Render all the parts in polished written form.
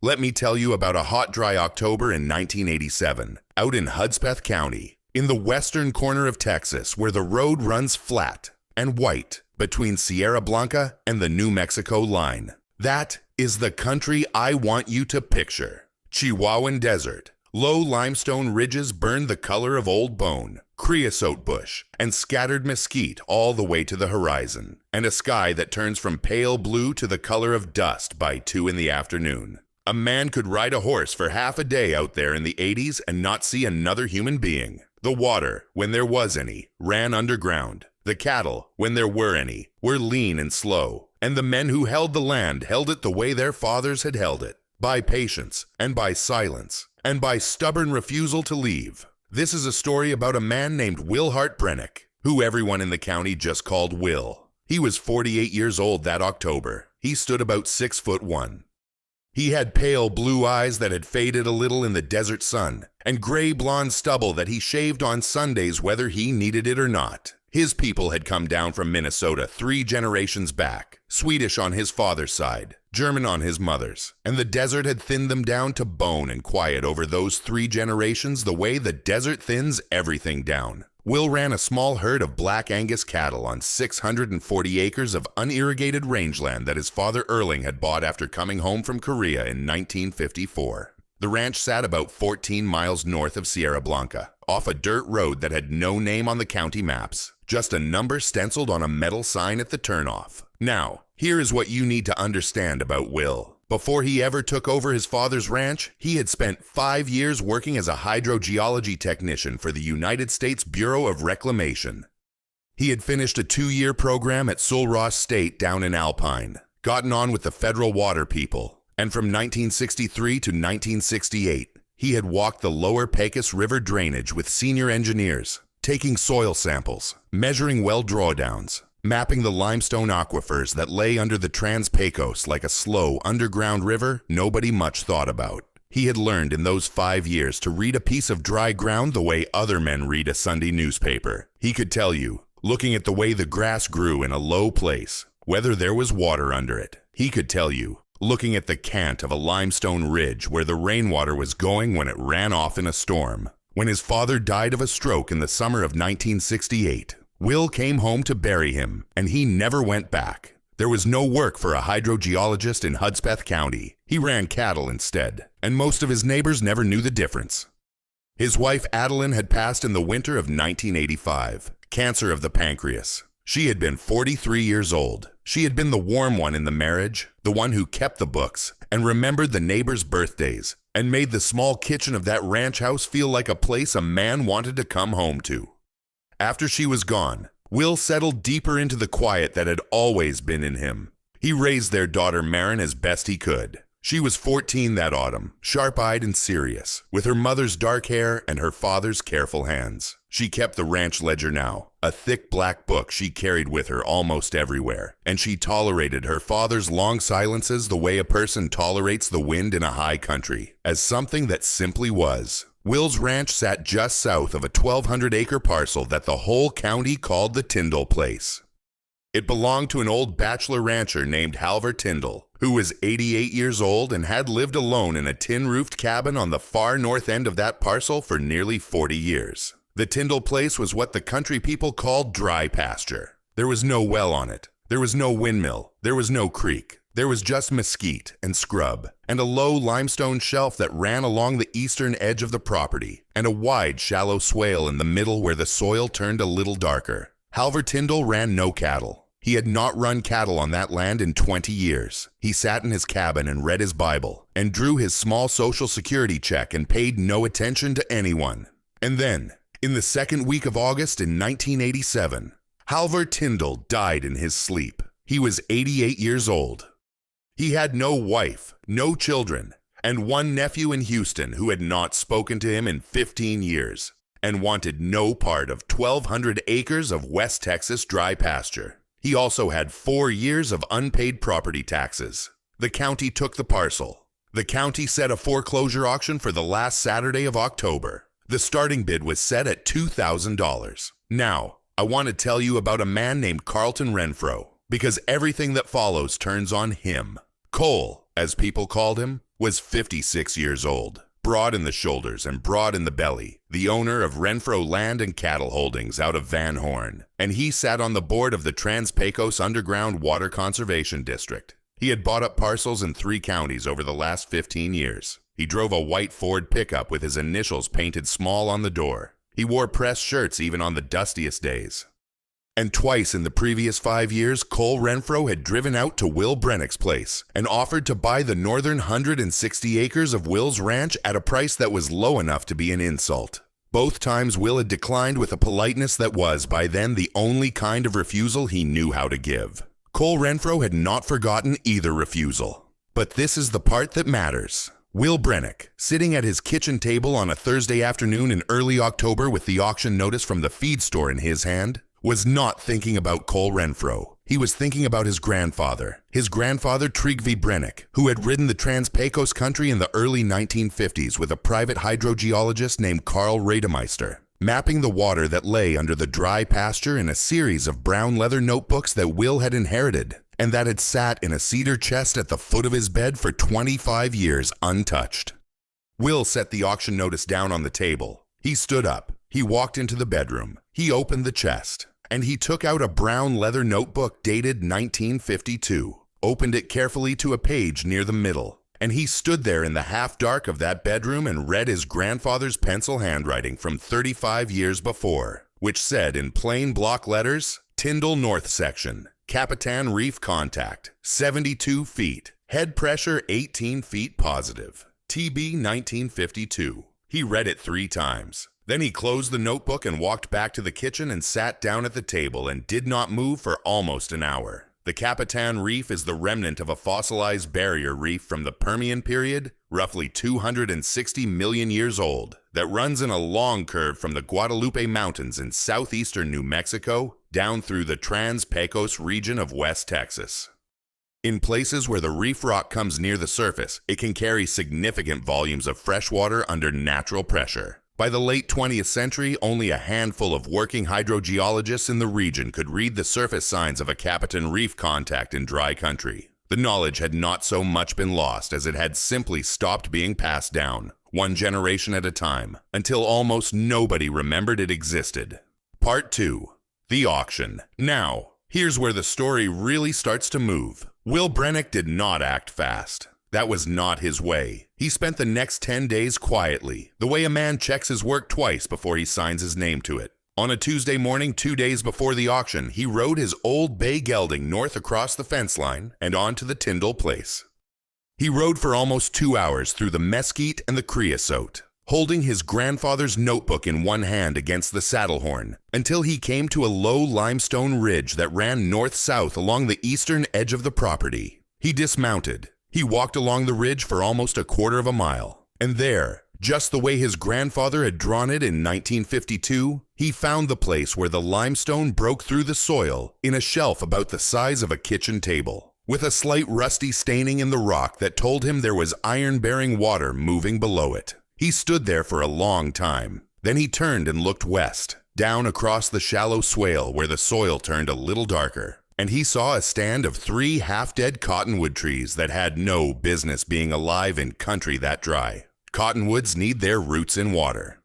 Let me tell you about a hot, dry October in 1987, out in Hudspeth County, in the western corner of Texas, where the road runs flat and white between Sierra Blanca and the New Mexico line. That is the country I want you to picture. Chihuahuan desert, low limestone ridges burned the color of old bone, creosote bush, and scattered mesquite all the way to the horizon, and a sky that turns from pale blue to the color of dust by 2 in the afternoon. A man could ride a horse for half a day out there in the 80s and not see another human being. The water, when there was any, ran underground. The cattle, when there were any, were lean and slow. And the men who held the land held it the way their fathers had held it, by patience, and by silence, and by stubborn refusal to leave. This is a story about a man named Wil Brennick, who everyone in the county just called Wil. He was 48 years old that October. He stood about 6'1". He had pale blue eyes that had faded a little in the desert sun, and gray blonde stubble that he shaved on Sundays whether he needed it or not. His people had come down from Minnesota 3 generations back, Swedish on his father's side, German on his mother's, and the desert had thinned them down to bone and quiet over those 3 generations the way the desert thins everything down. Wil ran a small herd of Black Angus cattle on 640 acres of unirrigated rangeland that his father Erling had bought after coming home from Korea in 1954. The ranch sat about 14 miles north of Sierra Blanca, off a dirt road that had no name on the county maps, just a number stenciled on a metal sign at the turnoff. Now, here is what you need to understand about Wil. Before he ever took over his father's ranch, he had spent 5 years working as a hydrogeology technician for the United States Bureau of Reclamation. He had finished a 2-year program at Sul Ross State down in Alpine, gotten on with the federal water people, and from 1963 to 1968, he had walked the lower Pecos River drainage with senior engineers, taking soil samples, measuring well drawdowns, mapping the limestone aquifers that lay under the Trans-Pecos like a slow underground river nobody much thought about. He had learned in those 5 years to read a piece of dry ground the way other men read a Sunday newspaper. He could tell you, looking at the way the grass grew in a low place, whether there was water under it. He could tell you, looking at the cant of a limestone ridge where the rainwater was going when it ran off in a storm. When his father died of a stroke in the summer of 1968, Wil came home to bury him, and he never went back. There was no work for a hydrogeologist in Hudspeth County. He ran cattle instead, and most of his neighbors never knew the difference. His wife Adeline had passed in the winter of 1985, cancer of the pancreas. She had been 43 years old. She had been the warm one in the marriage, the one who kept the books, and remembered the neighbors' birthdays, and made the small kitchen of that ranch house feel like a place a man wanted to come home to. After she was gone, Wil settled deeper into the quiet that had always been in him. He raised their daughter Marin as best he could. She was 14 that autumn, sharp-eyed and serious, with her mother's dark hair and her father's careful hands. She kept the ranch ledger now, a thick black book she carried with her almost everywhere, and she tolerated her father's long silences the way a person tolerates the wind in a high country, as something that simply was. Wil's ranch sat just south of a 1,200-acre parcel that the whole county called the Tindall place. It belonged to an old bachelor rancher named Halvor Tindall, who was 88 years old and had lived alone in a tin-roofed cabin on the far north end of that parcel for nearly 40 years. The Tindall place was what the country people called dry pasture. There was no well on it. There was no windmill. There was no creek. There was just mesquite and scrub, and a low limestone shelf that ran along the eastern edge of the property, and a wide, shallow swale in the middle where the soil turned a little darker. Halvor Tindall ran no cattle. He had not run cattle on that land in 20 years. He sat in his cabin and read his Bible, and drew his small Social Security check and paid no attention to anyone. And then, in the second week of August in 1987, Halvor Tindall died in his sleep. He was 88 years old. He had no wife, no children, and one nephew in Houston who had not spoken to him in 15 years and wanted no part of 1,200 acres of West Texas dry pasture. He also had 4 years of unpaid property taxes. The county took the parcel. The county set a foreclosure auction for the last Saturday of October. The starting bid was set at $2,000. Now, I want to tell you about a man named Capitan Renfro, because everything that follows turns on him. Cole, as people called him, was 56 years old, broad in the shoulders and broad in the belly, the owner of Renfro land and cattle holdings out of Van Horn, and he sat on the board of the Trans-Pecos Underground Water Conservation District. He had bought up parcels in 3 counties over the last 15 years. He drove a white Ford pickup with his initials painted small on the door. He wore pressed shirts even on the dustiest days. And twice in the previous 5 years, Cole Renfro had driven out to Wil Brennick's place and offered to buy the northern 160 acres of Wil's ranch at a price that was low enough to be an insult. Both times Wil had declined with a politeness that was, by then, the only kind of refusal he knew how to give. Cole Renfro had not forgotten either refusal. But this is the part that matters. Wil Brennick, sitting at his kitchen table on a Thursday afternoon in early October with the auction notice from the feed store in his hand, was not thinking about Cole Renfro. He was thinking about his grandfather Trygve Brennick, who had ridden the Trans-Pecos country in the early 1950s with a private hydrogeologist named Carl Rademeister, mapping the water that lay under the dry pasture in a series of brown leather notebooks that Wil had inherited, and that had sat in a cedar chest at the foot of his bed for 25 years untouched. Wil set the auction notice down on the table. He stood up. He walked into the bedroom. He opened the chest. And he took out a brown leather notebook dated 1952, opened it carefully to a page near the middle, and he stood there in the half-dark of that bedroom and read his grandfather's pencil handwriting from 35 years before, which said in plain block letters, Tindall North Section, Capitan Reef contact, 72 feet, head pressure 18 feet positive, TB 1952. He read it 3 times. Then he closed the notebook and walked back to the kitchen and sat down at the table and did not move for almost an hour. The Capitan Reef is the remnant of a fossilized barrier reef from the Permian period, roughly 260 million years old, that runs in a long curve from the Guadalupe Mountains in southeastern New Mexico down through the Trans-Pecos region of West Texas. In places where the reef rock comes near the surface, it can carry significant volumes of fresh water under natural pressure. By the late 20th century, only a handful of working hydrogeologists in the region could read the surface signs of a Capitan Reef contact in dry country. The knowledge had not so much been lost as it had simply stopped being passed down, one generation at a time, until almost nobody remembered it existed. Part 2. The auction. Now, here's where the story really starts to move. Wil Brennick did not act fast. That was not his way. He spent the next 10 days quietly, the way a man checks his work twice before he signs his name to it. On a Tuesday morning 2 days before the auction, he rode his old bay gelding north across the fence line and on to the Tindall place. He rode for almost 2 hours through the mesquite and the creosote, holding his grandfather's notebook in one hand against the saddle horn, until he came to a low limestone ridge that ran north-south along the eastern edge of the property. He dismounted. He walked along the ridge for almost a quarter of a mile, and there, just the way his grandfather had drawn it in 1952, he found the place where the limestone broke through the soil in a shelf about the size of a kitchen table, with a slight rusty staining in the rock that told him there was iron-bearing water moving below it. He stood there for a long time. Then he turned and looked west, down across the shallow swale where the soil turned a little darker. And he saw a stand of 3 half-dead cottonwood trees that had no business being alive in country that dry. Cottonwoods need their roots in water.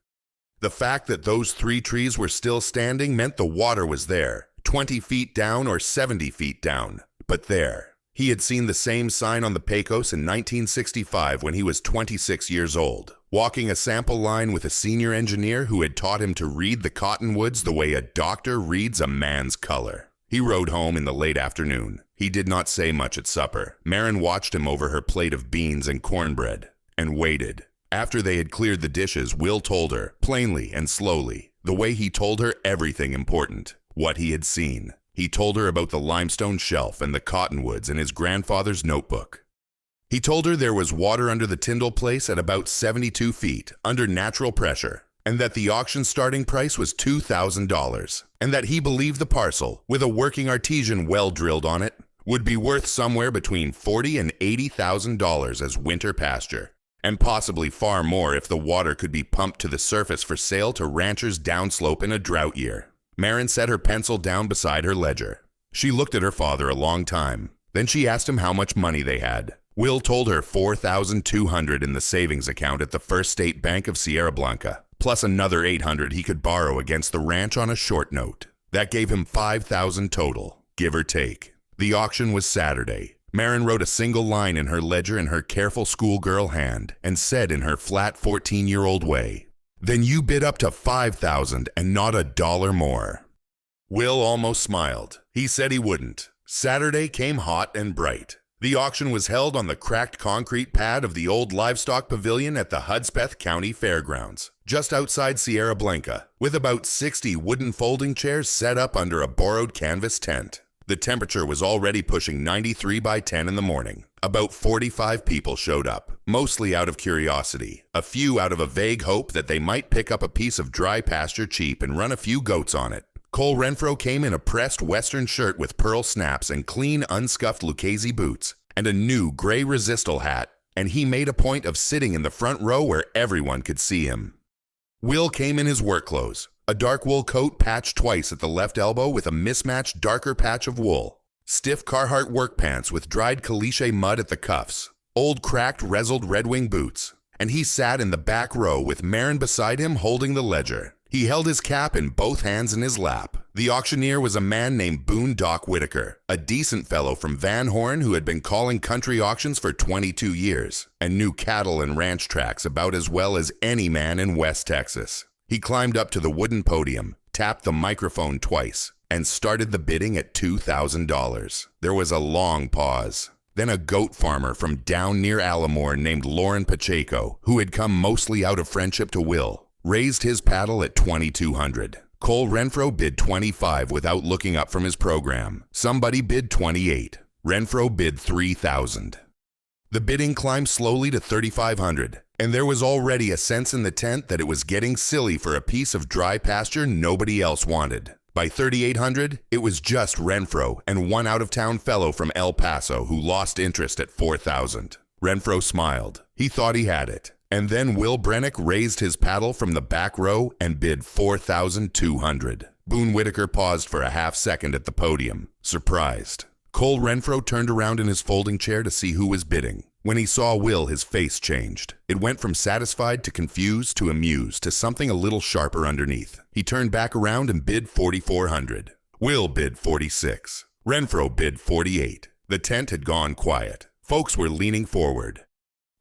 The fact that those 3 trees were still standing meant the water was there, 20 feet down or 70 feet down, but there. He had seen the same sign on the Pecos in 1965 when he was 26 years old, walking a sample line with a senior engineer who had taught him to read the cottonwoods the way a doctor reads a man's color. He rode home in the late afternoon. He did not say much at supper. Marin watched him over her plate of beans and cornbread, and waited. After they had cleared the dishes, Wil told her, plainly and slowly, the way he told her everything important, what he had seen. He told her about the limestone shelf and the cottonwoods in his grandfather's notebook. He told her there was water under the Tindall place at about 72 feet, under natural pressure, and that the auction starting price was $2,000, and that he believed the parcel, with a working artesian well drilled on it, would be worth somewhere between $40,000 and $80,000 as winter pasture, and possibly far more if the water could be pumped to the surface for sale to ranchers downslope in a drought year. Marin set her pencil down beside her ledger. She looked at her father a long time. Then she asked him how much money they had. Wil told her $4,200 in the savings account at the First State Bank of Sierra Blanca, plus another $800 he could borrow against the ranch on a short note. That gave him $5,000 total, give or take. The auction was Saturday. Maren wrote a single line in her ledger in her careful schoolgirl hand and said in her flat 14-year-old way, "Then you bid up to $5,000 and not a dollar more." Wil almost smiled. He said he wouldn't. Saturday came hot and bright. The auction was held on the cracked concrete pad of the old livestock pavilion at the Hudspeth County Fairgrounds, just outside Sierra Blanca, with about 60 wooden folding chairs set up under a borrowed canvas tent. The temperature was already pushing 93 by 10 in the morning. About 45 people showed up, mostly out of curiosity, a few out of a vague hope that they might pick up a piece of dry pasture cheap and run a few goats on it. Cole Renfro came in a pressed western shirt with pearl snaps and clean, unscuffed Lucchese boots, and a new gray resistal hat, and he made a point of sitting in the front row where everyone could see him. Wil came in his work clothes, a dark wool coat patched twice at the left elbow with a mismatched darker patch of wool, stiff Carhartt work pants with dried caliche mud at the cuffs, old cracked resoled Red Wing boots, and he sat in the back row with Maren beside him holding the ledger. He held his cap in both hands in his lap. The auctioneer was a man named Boone Doc Whitaker, a decent fellow from Van Horn who had been calling country auctions for 22 years and knew cattle and ranch tracks about as well as any man in West Texas. He climbed up to the wooden podium, tapped the microphone twice, and started the bidding at $2,000. There was a long pause. Then a goat farmer from down near Alamore named Lauren Pacheco, who had come mostly out of friendship to Wil, raised his paddle at $2,200. Cole Renfro bid $25 without looking up from his program. Somebody bid $28. Renfro bid $3,000. The bidding climbed slowly to $3,500, and there was already a sense in the tent that it was getting silly for a piece of dry pasture nobody else wanted. By $3,800, it was just Renfro and one out-of-town fellow from El Paso who lost interest at $4,000. Renfro smiled. He thought he had it. And then Wil Brennick raised his paddle from the back row and bid $4,200. Boone Whitaker paused for a half second at the podium, surprised. Cole Renfro turned around in his folding chair to see who was bidding. When he saw Wil, his face changed. It went from satisfied to confused to amused to something a little sharper underneath. He turned back around and bid $4,400. Wil bid $46. Renfro bid $48. The tent had gone quiet. Folks were leaning forward.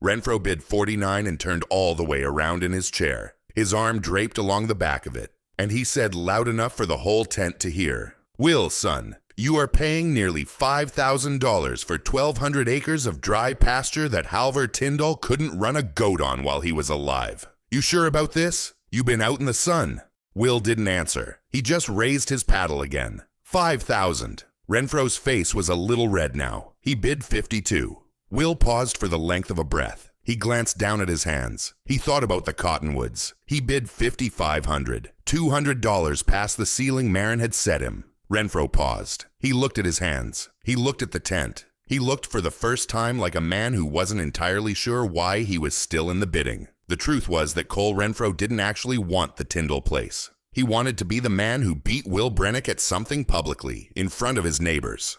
Renfro bid $49 and turned all the way around in his chair, his arm draped along the back of it, and he said loud enough for the whole tent to hear, "Wil, son, you are paying nearly $5,000 for 1,200 acres of dry pasture that Halvor Tindall couldn't run a goat on while he was alive. You sure about this? You been out in the sun?" Wil didn't answer. He just raised his paddle again. $5,000. Renfro's face was a little red now. He bid $52. Wil paused for the length of a breath. He glanced down at his hands. He thought about the cottonwoods. He bid $5,500. $200 past the ceiling Maren had set him. Renfro paused. He looked at his hands. He looked at the tent. He looked for the first time like a man who wasn't entirely sure why he was still in the bidding. The truth was that Cole Renfro didn't actually want the Tindall place. He wanted to be the man who beat Wil Brennick at something publicly, in front of his neighbors.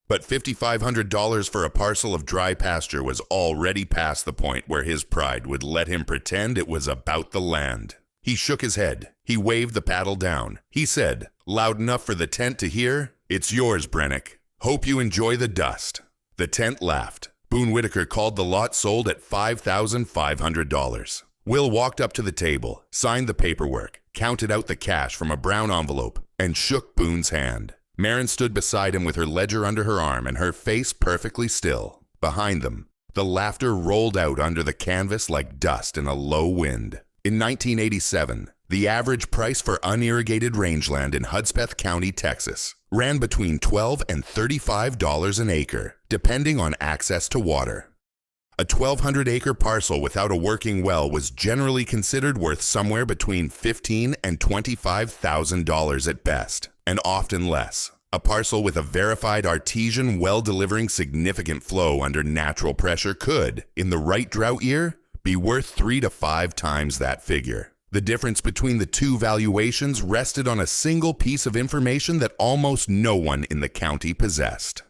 But $5,500 for a parcel of dry pasture was already past the point where his pride would let him pretend it was about the land. He shook his head. He waved the paddle down. He said, loud enough for the tent to hear, "It's yours, Brennick. Hope you enjoy the dust." The tent laughed. Boone Whitaker called the lot sold at $5,500. Wil walked up to the table, signed the paperwork, counted out the cash from a brown envelope, and shook Boone's hand. Maren stood beside him with her ledger under her arm and her face perfectly still. Behind them, the laughter rolled out under the canvas like dust in a low wind. In 1987, the average price for unirrigated rangeland in Hudspeth County, Texas, ran between $12 and $35 an acre, depending on access to water. A 1,200-acre parcel without a working well was generally considered worth somewhere between $15,000 and $25,000 at best, and often less. A parcel with a verified artesian well delivering significant flow under natural pressure could, in the right drought year, be worth 3 to 5 times that figure. The difference between the two valuations rested on a single piece of information that almost no one in the county possessed.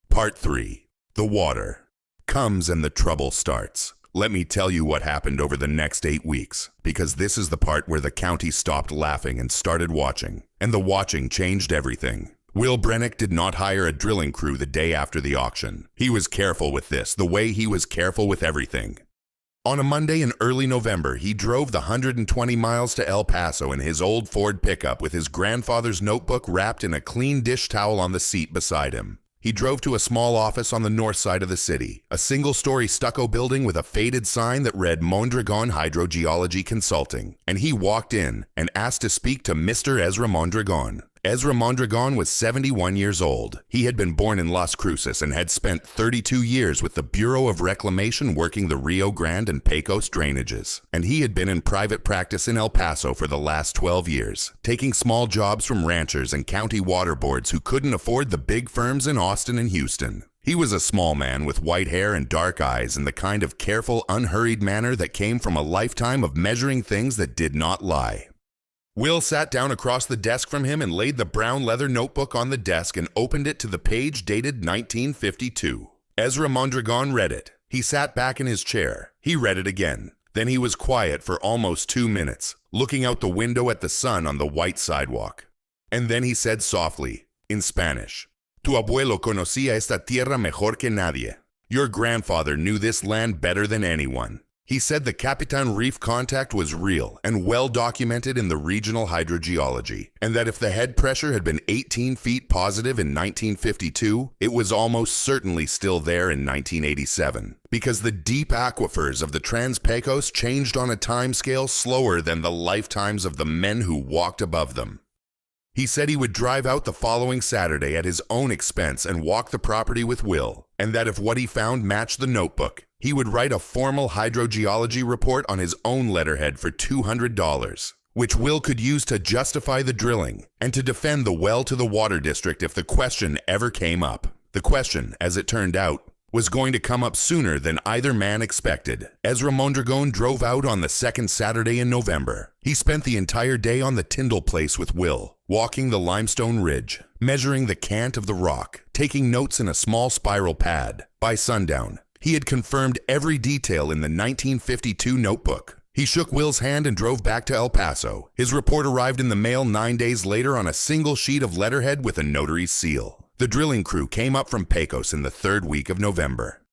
Part 3. The water. comes and the trouble starts. Let me tell you what happened over the next 8 weeks, because this is the part where the county stopped laughing and started watching, and the watching changed everything. Wil Brennick did not hire a drilling crew the day after the auction. He was careful with this, the way he was careful with everything. On a Monday in early November, he drove the 120 miles to El Paso in his old Ford pickup with his grandfather's notebook wrapped in a clean dish towel on the seat beside him. He drove to a small office on the north side of the city, a single-story stucco building with a faded sign that read Mondragon Hydrogeology Consulting, and he walked in and asked to speak to Mr. Ezra Mondragon. Ezra Mondragon was 71 years old. He had been born in Las Cruces and had spent 32 years with the Bureau of Reclamation working the Rio Grande and Pecos drainages. And he had been in private practice in El Paso for the last 12 years, taking small jobs from ranchers and county water boards who couldn't afford the big firms in Austin and Houston. He was a small man with white hair and dark eyes and the kind of careful, unhurried manner that came from a lifetime of measuring things that did not lie. Wil sat down across the desk from him and laid the brown leather notebook on the desk and opened it to the page dated 1952. Ezra Mondragon read it. He sat back in his chair. He read it again. Then he was quiet for almost 2 minutes, looking out the window at the sun on the white sidewalk. And then he said softly, in Spanish, Tu abuelo conocía esta tierra mejor que nadie. Your grandfather knew this land better than anyone. He said the Capitan Reef contact was real and well documented in the regional hydrogeology, and that if the head pressure had been 18 feet positive in 1952, it was almost certainly still there in 1987, because the deep aquifers of the Trans-Pecos changed on a timescale slower than the lifetimes of the men who walked above them. He said he would drive out the following Saturday at his own expense and walk the property with Wil, and that if what he found matched the notebook, he would write a formal hydrogeology report on his own letterhead for $200, which Wil could use to justify the drilling and to defend the well to the water district if the question ever came up. The question, as it turned out, was going to come up sooner than either man expected. Ezra Mondragon drove out on the second Saturday in November. He spent the entire day on the Tindall place with Wil, walking the limestone ridge, measuring the cant of the rock, taking notes in a small spiral pad. By sundown, he had confirmed every detail in the 1952 notebook. He shook Wil's hand and drove back to El Paso. His report arrived in the mail 9 days later on a single sheet of letterhead with a notary's seal. The drilling crew came up from Pecos in the third week of November.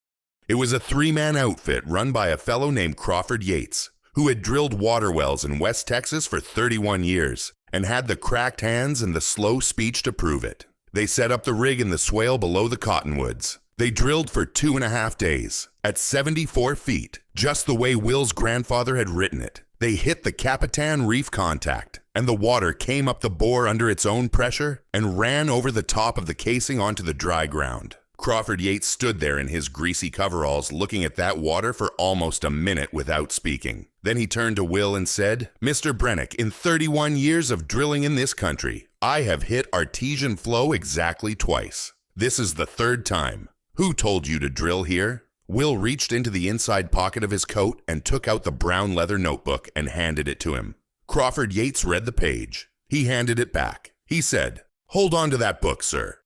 It was a 3-man outfit run by a fellow named Crawford Yates, who had drilled water wells in West Texas for 31 years and had the cracked hands and the slow speech to prove it. They set up the rig in the swale below the cottonwoods. They drilled for 2.5 days, at 74 feet, just the way Wil's grandfather had written it. They hit the Capitan Reef contact, and the water came up the bore under its own pressure and ran over the top of the casing onto the dry ground. Crawford Yates stood there in his greasy coveralls looking at that water for almost a minute without speaking. Then he turned to Wil and said, Mr. Brennick, in 31 years of drilling in this country, I have hit artesian flow exactly twice. This is the 3rd time. Who told you to drill here? Wil reached into the inside pocket of his coat and took out the brown leather notebook and handed it to him. Crawford Yates read the page. He handed it back. He said, Hold on to that book, sir.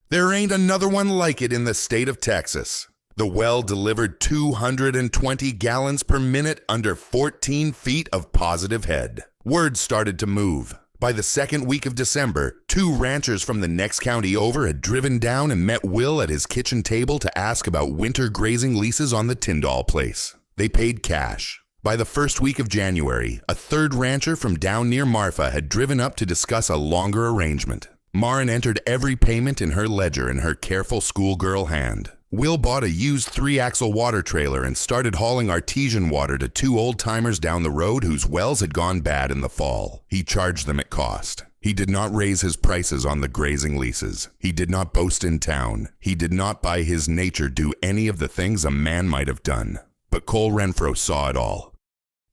There ain't another one like it in the state of Texas. The well delivered 220 gallons per minute under 14 feet of positive head. Word started to move. By the second week of December, 2 ranchers from the next county over had driven down and met Wil at his kitchen table to ask about winter grazing leases on the Tindall place. They paid cash. By the first week of January, a 3rd rancher from down near Marfa had driven up to discuss a longer arrangement. Marin entered every payment in her ledger in her careful schoolgirl hand. Wil bought a used 3-axle water trailer and started hauling artesian water to 2 old-timers down the road whose wells had gone bad in the fall. He charged them at cost. He did not raise his prices on the grazing leases. He did not boast in town. He did not by his nature do any of the things a man might have done. But Cole Renfro saw it all.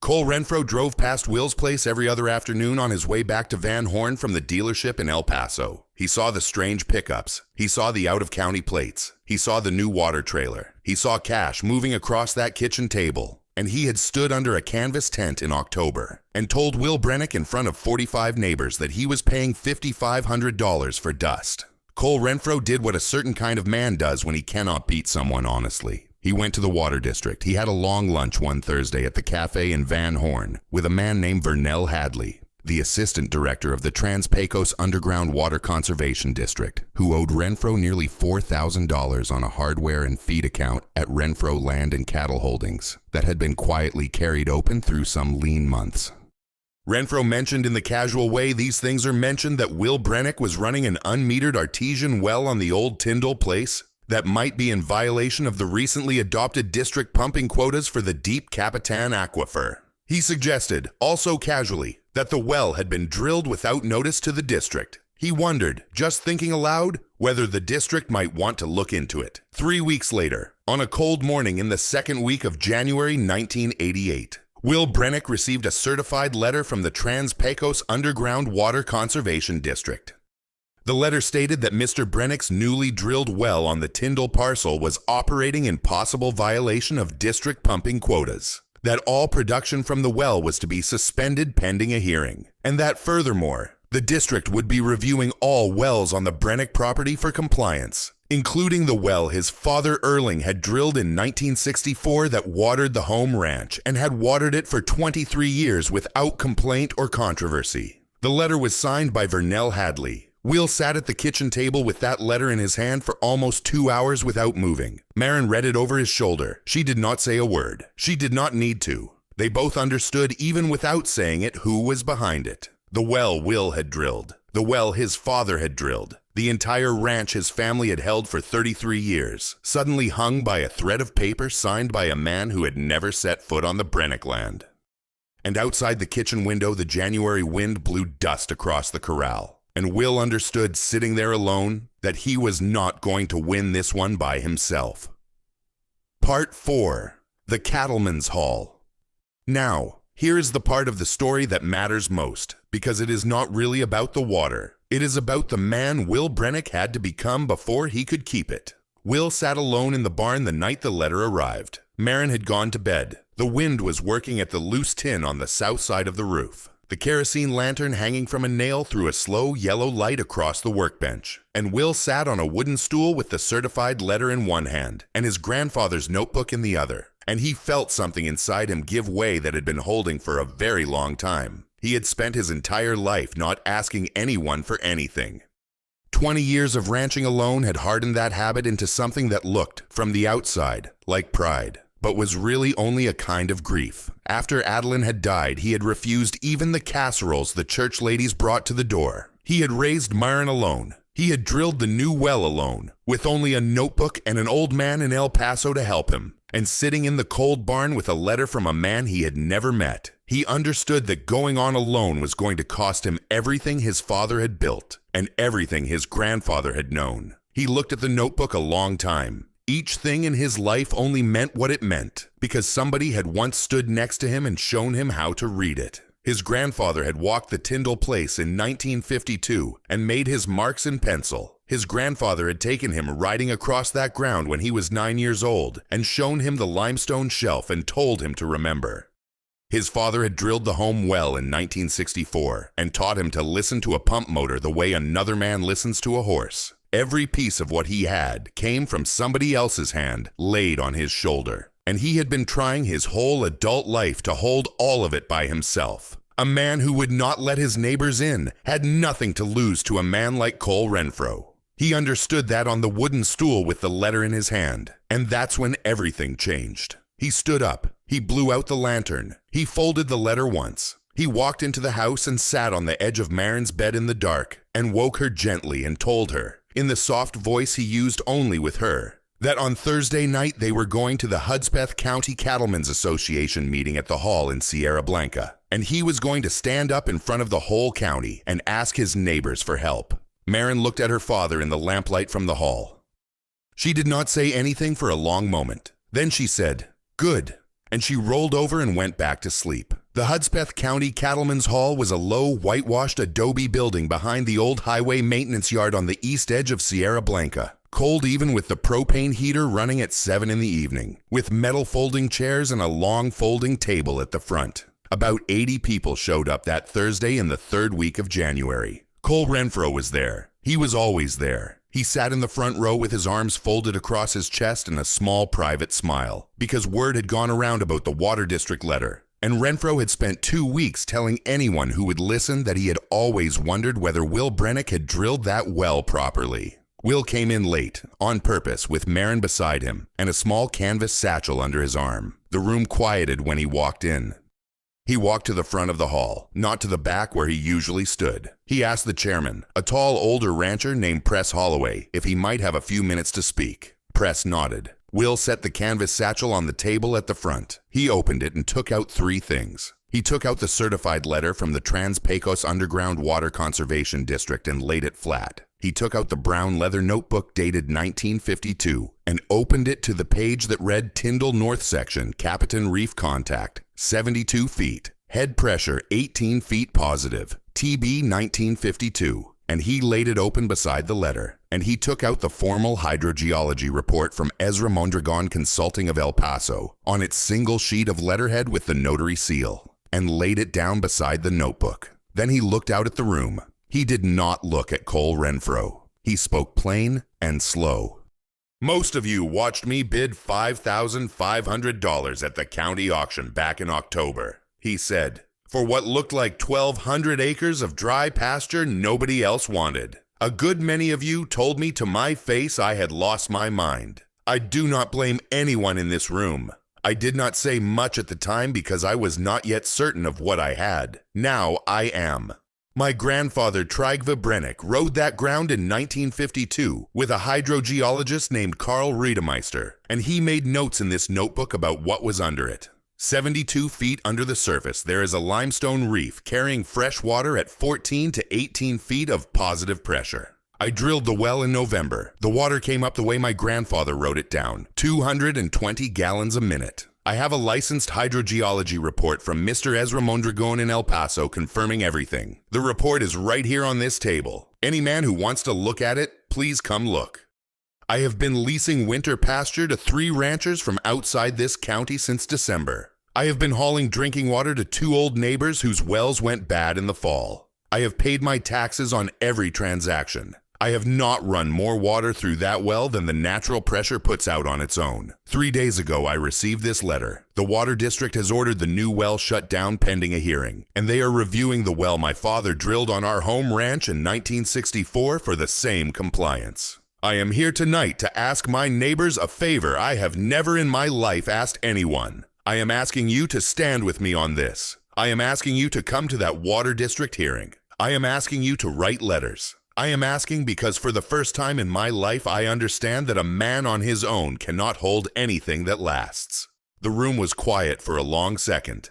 Cole Renfro drove past Wil's place every other afternoon on his way back to Van Horn from the dealership in El Paso. He saw the strange pickups. He saw the out-of-county plates. He saw the new water trailer. He saw cash moving across that kitchen table. And he had stood under a canvas tent in October and told Wil Brennick in front of 45 neighbors that he was paying $5,500 for dust. Cole Renfro did what a certain kind of man does when he cannot beat someone honestly. He went to the water district. He had a long lunch one Thursday at the cafe in Van Horn with a man named Vernell Hadley, the assistant director of the Trans-Pecos Underground Water Conservation District, who owed Renfro nearly $4,000 on a hardware and feed account at Renfro Land and Cattle Holdings that had been quietly carried open through some lean months. Renfro mentioned in the casual way these things are mentioned that Wil Brennick was running an unmetered artesian well on the old Tindall place that might be in violation of the recently adopted district pumping quotas for the deep Capitan aquifer. He suggested, also casually, that the well had been drilled without notice to the district. He wondered, just thinking aloud, whether the district might want to look into it. 3 weeks later, on a cold morning in the second week of January 1988, Wil Brennick received a certified letter from the Trans-Pecos Underground Water Conservation District. The letter stated that Mr. Brennick's newly drilled well on the Tindall parcel was operating in possible violation of district pumping quotas, that all production from the well was to be suspended pending a hearing, and that furthermore, the district would be reviewing all wells on the Brennick property for compliance, including the well his father Erling had drilled in 1964 that watered the home ranch and had watered it for 23 years without complaint or controversy. The letter was signed by Vernell Hadley. Wil sat at the kitchen table with that letter in his hand for almost 2 hours without moving. Maren read it over his shoulder. She did not say a word. She did not need to. They both understood, even without saying it, who was behind it. The well Wil had drilled. The well his father had drilled. The entire ranch his family had held for 33 years, suddenly hung by a thread of paper signed by a man who had never set foot on the Brennick land. And outside the kitchen window, the January wind blew dust across the corral. And Wil understood, sitting there alone, that he was not going to win this one by himself. Part 4. The Cattlemen's Hall. Now, here is the part of the story that matters most, because it is not really about the water. It is about the man Wil Brennick had to become before he could keep it. Wil sat alone in the barn the night the letter arrived. Maren had gone to bed. The wind was working at the loose tin on the south side of the roof. The kerosene lantern hanging from a nail threw a slow yellow light across the workbench, and Wil sat on a wooden stool with the certified letter in one hand and his grandfather's notebook in the other, and he felt something inside him give way that had been holding for a very long time. He had spent his entire life not asking anyone for anything. 20 years of ranching alone had hardened that habit into something that looked, from the outside, like pride, but was really only a kind of grief. After Adeline had died, he had refused even the casseroles the church ladies brought to the door. He had raised Myron alone. He had drilled the new well alone, with only a notebook and an old man in El Paso to help him, and sitting in the cold barn with a letter from a man he had never met. He understood that going on alone was going to cost him everything his father had built, and everything his grandfather had known. He looked at the notebook a long time. Each thing in his life only meant what it meant, because somebody had once stood next to him and shown him how to read it. His grandfather had walked the Tindall place in 1952 and made his marks in pencil. His grandfather had taken him riding across that ground when he was 9 years old and shown him the limestone shelf and told him to remember. His father had drilled the home well in 1964 and taught him to listen to a pump motor the way another man listens to a horse. Every piece of what he had came from somebody else's hand laid on his shoulder, and he had been trying his whole adult life to hold all of it by himself. A man who would not let his neighbors in had nothing to lose to a man like Cole Renfro. He understood that on the wooden stool with the letter in his hand, and that's when everything changed. He stood up. He blew out the lantern. He folded the letter once. He walked into the house and sat on the edge of Maren's bed in the dark and woke her gently and told her, in the soft voice he used only with her, that on Thursday night they were going to the Hudspeth County Cattlemen's Association meeting at the hall in Sierra Blanca, and he was going to stand up in front of the whole county and ask his neighbors for help. Maren looked at her father in the lamplight from the hall. She did not say anything for a long moment. Then she said, "Good," and she rolled over and went back to sleep. The Hudspeth County Cattlemen's Hall was a low, whitewashed adobe building behind the old highway maintenance yard on the east edge of Sierra Blanca, cold even with the propane heater running at 7 in the evening, with metal folding chairs and a long folding table at the front. About 80 people showed up that Thursday in the third week of January. Cole Renfro was there. He was always there. He sat in the front row with his arms folded across his chest and a small private smile, because word had gone around about the Water District letter, and Renfro had spent 2 weeks telling anyone who would listen that he had always wondered whether Wil Brennick had drilled that well properly. Wil came in late, on purpose, with Maren beside him, and a small canvas satchel under his arm. The room quieted when he walked in. He walked to the front of the hall, not to the back where he usually stood. He asked the chairman, a tall older rancher named Press Holloway, if he might have a few minutes to speak. Press nodded. Wil set the canvas satchel on the table at the front. He opened it and took out 3 things. He took out the certified letter from the Trans-Pecos Underground Water Conservation District and laid it flat. He took out the brown leather notebook dated 1952 and opened it to the page that read Tindall North Section, Capitan Reef Contact, 72 feet, head pressure 18 feet positive, TB 1952. And he laid it open beside the letter, and he took out the formal hydrogeology report from Ezra Mondragon Consulting of El Paso on its single sheet of letterhead with the notary seal, and laid it down beside the notebook. Then he looked out at the room. He did not look at Cole Renfro. He spoke plain and slow. Most of you watched me bid $5,500 at the county auction back in October, he said, for what looked like 1,200 acres of dry pasture nobody else wanted. A good many of you told me to my face I had lost my mind. I do not blame anyone in this room. I did not say much at the time because I was not yet certain of what I had. Now I am. My grandfather Trygve Brennick rode that ground in 1952 with a hydrogeologist named Carl Riedemeister, and he made notes in this notebook about what was under it. 72 feet under the surface, there is a limestone reef carrying fresh water at 14 to 18 feet of positive pressure. I drilled the well in November. The water came up the way my grandfather wrote it down, 220 gallons a minute. I have a licensed hydrogeology report from Mr. Ezra Mondragon in El Paso confirming everything. The report is right here on this table. Any man who wants to look at it, please come look. I have been leasing winter pasture to 3 ranchers from outside this county since December. I have been hauling drinking water to 2 old neighbors whose wells went bad in the fall. I have paid my taxes on every transaction. I have not run more water through that well than the natural pressure puts out on its own. 3 days ago, I received this letter. The Water District has ordered the new well shut down pending a hearing, and they are reviewing the well my father drilled on our home ranch in 1964 for the same compliance. I am here tonight to ask my neighbors a favor I have never in my life asked anyone. I am asking you to stand with me on this. I am asking you to come to that Water District hearing. I am asking you to write letters. I am asking because for the first time in my life I understand that a man on his own cannot hold anything that lasts. The room was quiet for a long second.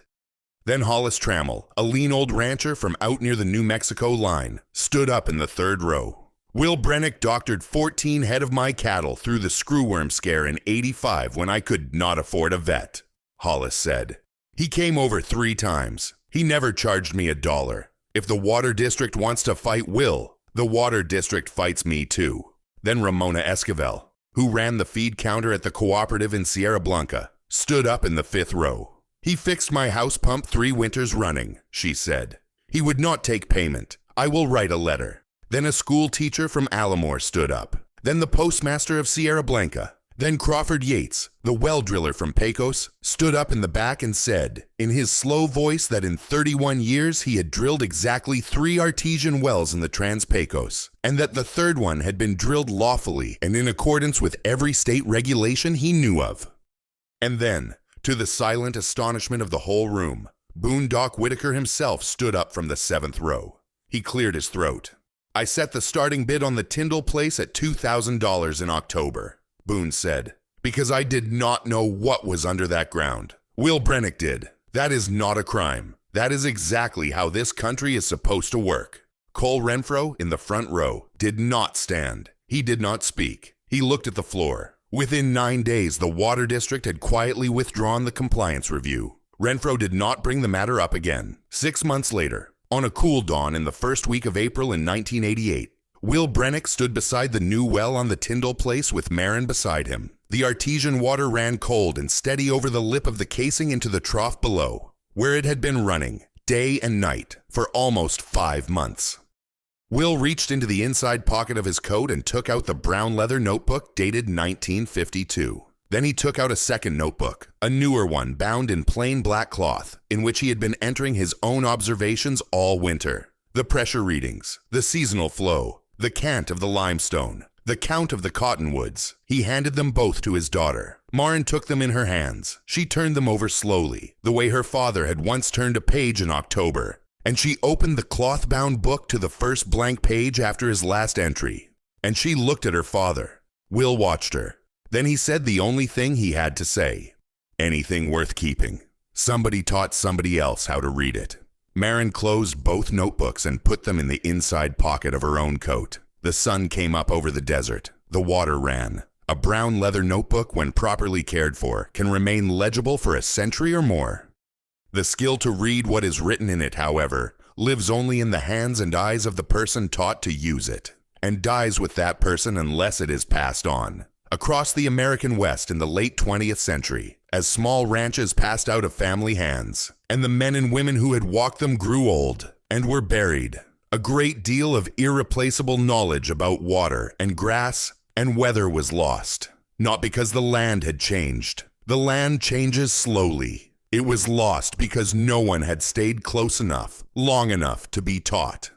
Then Hollis Trammell, a lean old rancher from out near the New Mexico line, stood up in the 3rd row. Wil Brennick doctored 14 head of my cattle through the screwworm scare in '85 when I could not afford a vet, Hollis said. He came over 3 times. He never charged me $1. If the Water District wants to fight Wil, the Water District fights me too. Then Ramona Esquivel, who ran the feed counter at the cooperative in Sierra Blanca, stood up in the 5th row. He fixed my house pump 3 winters running, she said. He would not take payment. I will write a letter. Then a school teacher from Alamore stood up. Then the postmaster of Sierra Blanca. Then Crawford Yates, the well driller from Pecos, stood up in the back and said, in his slow voice, that in 31 years he had drilled exactly 3 artesian wells in the Trans-Pecos, and that the 3rd one had been drilled lawfully and in accordance with every state regulation he knew of. And then, to the silent astonishment of the whole room, Boone Doc Whitaker himself stood up from the 7th row. He cleared his throat. I set the starting bid on the Tindall place at $2,000 in October. Boone said, because I did not know what was under that ground. Wil Brennick did. That is not a crime. That is exactly how this country is supposed to work. Cole Renfro, in the front row, did not stand. He did not speak. He looked at the floor. Within 9 days, the Water District had quietly withdrawn the compliance review. Renfro did not bring the matter up again. 6 months later, on a cool dawn in the first week of April in 1988, Wil Brennick stood beside the new well on the Tindall place with Maren beside him. The artesian water ran cold and steady over the lip of the casing into the trough below, where it had been running, day and night, for almost 5 months. Wil reached into the inside pocket of his coat and took out the brown leather notebook dated 1952. Then he took out a second notebook, a newer one bound in plain black cloth, in which he had been entering his own observations all winter. The pressure readings, the seasonal flow, the cant of the limestone, the count of the cottonwoods. He handed them both to his daughter. Maren took them in her hands. She turned them over slowly, the way her father had once turned a page in October, and she opened the cloth-bound book to the first blank page after his last entry. And she looked at her father. Wil watched her. Then he said the only thing he had to say. Anything worth keeping. Somebody taught somebody else how to read it. Maren closed both notebooks and put them in the inside pocket of her own coat. The sun came up over the desert. The water ran. A brown leather notebook, when properly cared for, can remain legible for a century or more. The skill to read what is written in it, however, lives only in the hands and eyes of the person taught to use it, and dies with that person unless it is passed on. Across the American West in the late 20th century, as small ranches passed out of family hands, and the men and women who had walked them grew old and were buried, a great deal of irreplaceable knowledge about water and grass and weather was lost. Not because the land had changed. The land changes slowly. It was lost because no one had stayed close enough, long enough to be taught.